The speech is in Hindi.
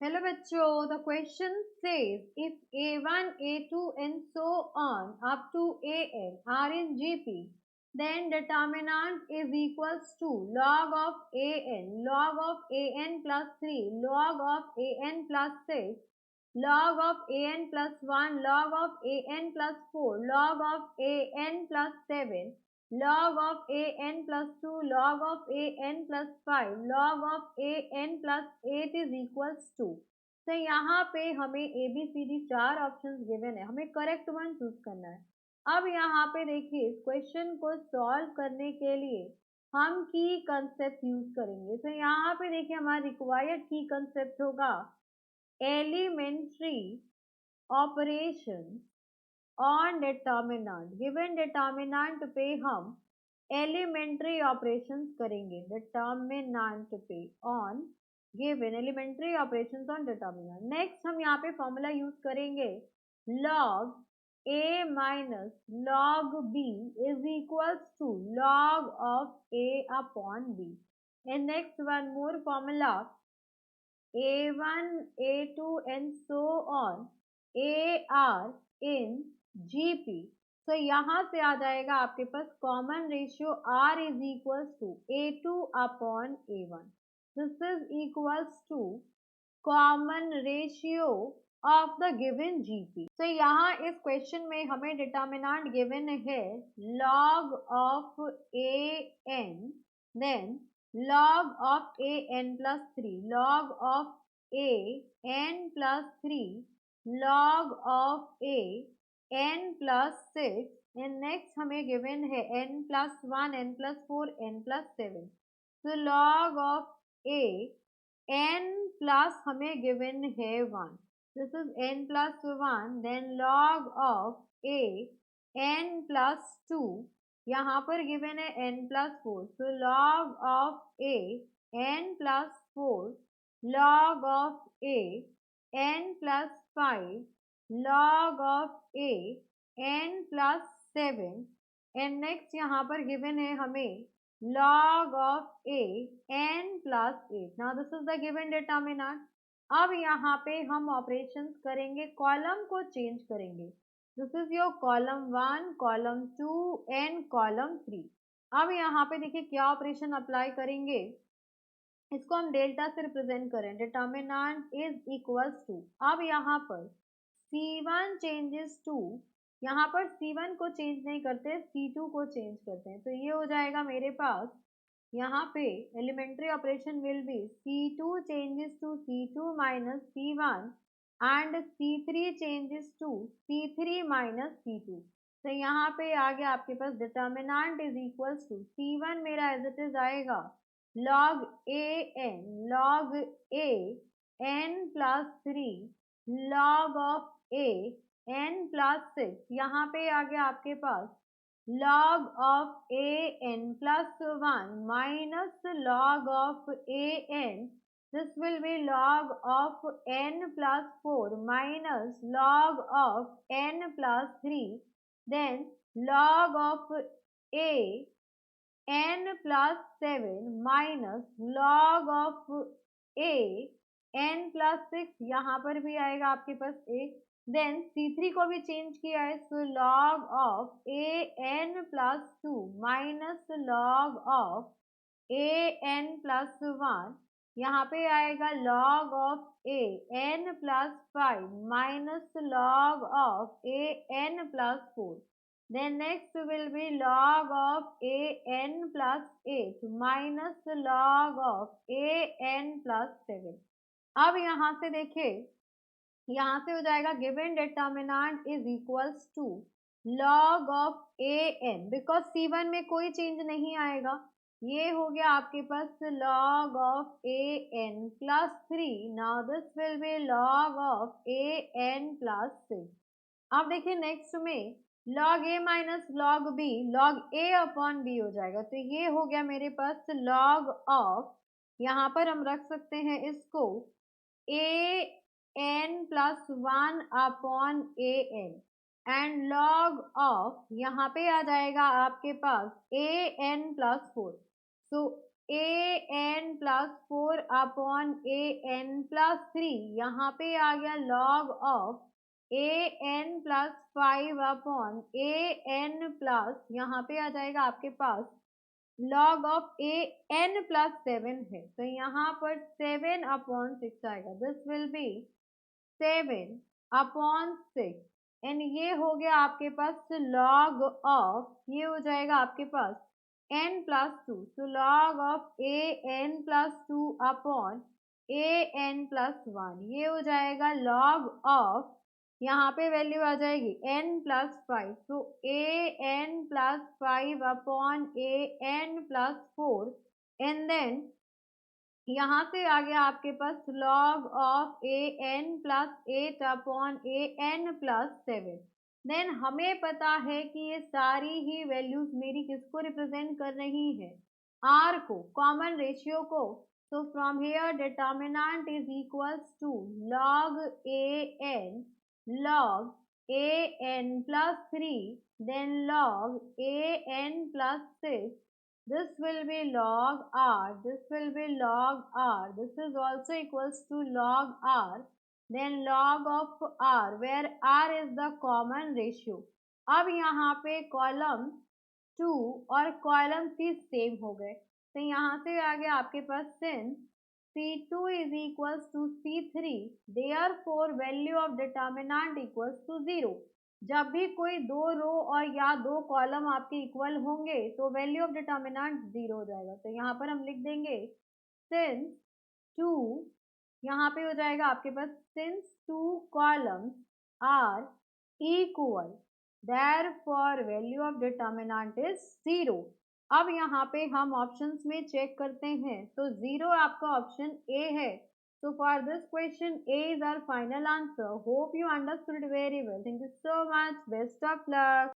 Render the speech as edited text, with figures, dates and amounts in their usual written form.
Hello बच्चों, the question says if A1, A2 and so on up to AN are in GP, then determinant is equals to log of AN plus 3, log of AN plus 6, log of AN plus 1, log of AN plus 4, log of AN plus 7, log of AN plus 2, log of AN plus 5, log of AN plus 8 is equals to। तो यहाँ पे हमें ABCD चार ऑप्शंस गिवन है, हमें करेक्ट वन चूज करना है। अब यहाँ पे देखिए इस क्वेश्चन को सॉल्व करने के लिए हम की कंसेप्ट यूज करेंगे। तो यहाँ पे देखिए हमारा रिक्वायर्ड की कंसेप्ट होगा elementary operation on determinant. Given determinant पे हम एलिमेंट्री ऑपरेशंस करेंगे, डिटर्मिनेंट पे on given elementary operations on determinant. Next हम यहाँ पे फॉर्मूला यूज करेंगे log a minus log b is equals to log of a upon b। And next one more formula a1, a2 and so on a are in GP। तो यहाँ से आ जाएगा आपके पास common ratio R is equals to A2 upon A1। This is equals to common ratio of the given GP। तो यहाँ इस क्वेश्चन में हमें डिटर्मिनेंट गिवन है log of AN, then log of AN plus 3, log of AN plus 3, log of AN plus 6 and next हमें गिवन है n plus 1, n plus 4, n plus 7। तो log of AN plus हमें गिवन है 1, this is n plus 1, then log of AN plus 2, यहाँ पर गिवन है n plus 4, so log of AN plus 4, log of AN plus 5, log of AN plus 7 and next यहाँ पर गिवन है हमें log of AN plus 8। Now this is the given determinant. अब यहाँ पे हम ऑपरेशंस करेंगे, कॉलम को चेंज करेंगे। This is your column 1, column 2 and column 3। अब यहाँ पे देखिए क्या ऑपरेशन अप्लाई करेंगे, इसको हम डेल्टा से रिप्रेजेंट करें, डिटर्मिनेंट इज इक्वल्स टू। अब यहाँ पर C1 चेंजेस टू, यहाँ पर C1 को चेंज नहीं करते, C2 को चेंज करते हैं। तो ये हो जाएगा मेरे पास यहाँ पे elementary operation will be C2 changes to C2 minus C1 and C3 changes to C3 minus C2। तो यहाँ पे आ गया आपके पास determinant is equals to C1 मेरा एज इट इज आएगा log log AN plus 3 log of AN plus 6। यहाँ पे आ गया आपके पास log of AN plus 1 minus log of AN, this will be log of N plus 4 minus log of N plus 3, then log of AN plus 7 minus log of AN plus 6, यहाँ पर भी आएगा आपके पास 8। देन C3 को भी चेंज किया है, सो log of AN plus 2 minus log of AN plus 1, यहाँ पे आएगा log of AN plus 5 minus log of AN plus 4। Then next will be log of AN plus 8 minus log of AN plus 7। अब यहाँ से देखिए, यहाँ से हो जाएगा given determinant is equals to log of AN, because C1 में कोई चेंज नहीं आएगा। ये हो गया आपके पास log of AN plus 3, now this will be log of AN plus 6। अब देखिए नेक्स्ट में log A minus log B, log A upon B हो जाएगा। तो ये हो गया मेरे पास log of, यहाँ पर हम रख सकते हैं इसको AN plus 1 upon AN and log of, यहाँ पे आ जाएगा आपके पास AN plus 4। So A N plus 4 upon A N plus 3, यहाँ पे आ गया log of A N plus 5 upon A N plus, यहाँ पे आ जाएगा आपके पास log of A N plus 7 है, तो यहाँ पर 7 अपॉन 6 आएगा। This will be 7 upon 6, and ये हो गया आपके पास लॉग ऑफ, ये हो जाएगा आपके पास n प्लस 2, तो log of A N plus 2 upon A N plus 1, ये हो जाएगा लॉग ऑफ, यहाँ पे वैल्यू आ जाएगी n प्लस 5, तो A N plus 5 upon A N plus 4, and then यहाँ से आ गया आपके पास log of A N plus 8 upon A N plus 7। Then हमें पता है कि ये सारी ही वैल्यूज मेरी किसको रिप्रेजेंट कर रही है, r को, कॉमन रेशियो को। So from here determinant is equals to log A N plus 3, then log A N plus 6, this will be log r, this will be log r, this is also equals to log r, then log of r, where r is the common ratio। अब यहाँ पे कॉलम 2 और कॉलम 3 सेम हो गए, तो यहाँ से आ गया आपके पास since C2 is equals to C3, therefore value of determinant equals to 0। जब भी कोई दो रो और या दो कॉलम आपके इक्वल होंगे तो वैल्यू ऑफ डिटर्मिनेंट 0 हो जाएगा। तो यहाँ पर हम लिख देंगे सिंस 2, यहाँ पे हो जाएगा आपके पास since 2 columns are equal, therefore value of determinant is 0। अब यहाँ पे हम ऑप्शंस में चेक करते हैं, तो 0 आपका ऑप्शन ए है। So for this question, A is our final answer. Hope you understood very well. Thank you so much. Best of luck.